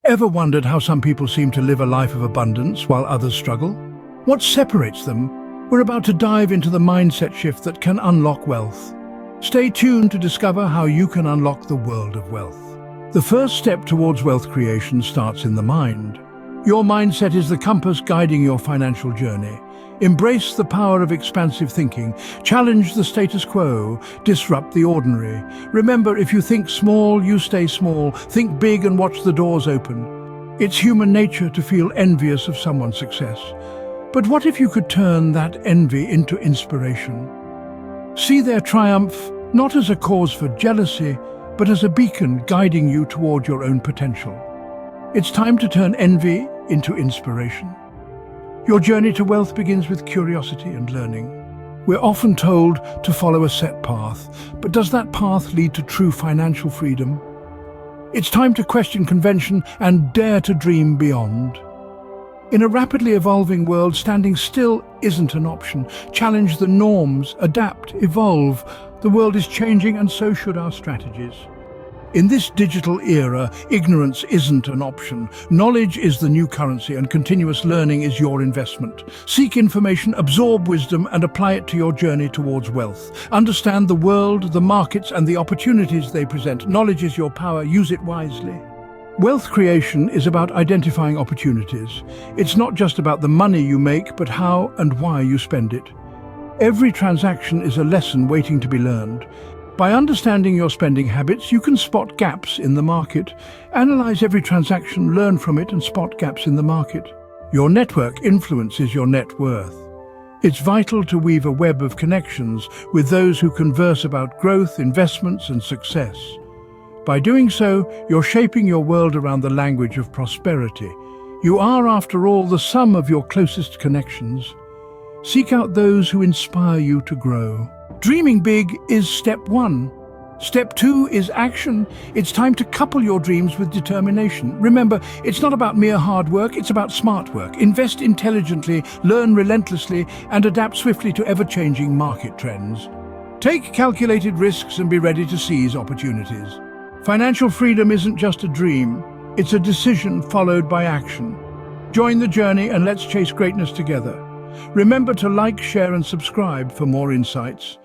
Ever wondered how some people seem to live a life of abundance while others struggle? What separates them? We're about to dive into the mindset shift that can unlock wealth. Stay tuned to discover how you can unlock the world of wealth. The first step towards wealth creation starts in the mind. Your mindset is the compass guiding your financial journey. Embrace the power of expansive thinking. Challenge the status quo. Disrupt the ordinary. Remember, if you think small, you stay small. Think big and watch the doors open. It's human nature to feel envious of someone's success. But what if you could turn that envy into inspiration? See their triumph not as a cause for jealousy, but as a beacon guiding you toward your own potential. It's time to turn envy into inspiration. Your journey to wealth begins with curiosity and learning. We're often told to follow a set path, but does that path lead to true financial freedom? It's time to question convention and dare to dream beyond. In a rapidly evolving world, standing still isn't an option. Challenge the norms, adapt, evolve. The world is changing, and so should our strategies. In this digital era, ignorance isn't an option. Knowledge is the new currency, and continuous learning is your investment. Seek information, absorb wisdom, and apply it to your journey towards wealth. Understand the world, the markets, and the opportunities they present. Knowledge is your power. Use it wisely. Wealth creation is about identifying opportunities. It's not just about the money you make, but how and why you spend it. Every transaction is a lesson waiting to be learned. By understanding your spending habits, you can spot gaps in the market. Analyze every transaction, learn from it, and spot gaps in the market. Your network influences your net worth. It's vital to weave a web of connections with those who converse about growth, investments, and success. By doing so, you're shaping your world around the language of prosperity. You are, after all, the sum of your closest connections. Seek out those who inspire you to grow. Dreaming big is step one. Step two is action. It's time to couple your dreams with determination. Remember, it's not about mere hard work, it's about smart work. Invest intelligently, learn relentlessly, and adapt swiftly to ever-changing market trends. Take calculated risks and be ready to seize opportunities. Financial freedom isn't just a dream, it's a decision followed by action. Join the journey and let's chase greatness together. Remember to like, share, and subscribe for more insights.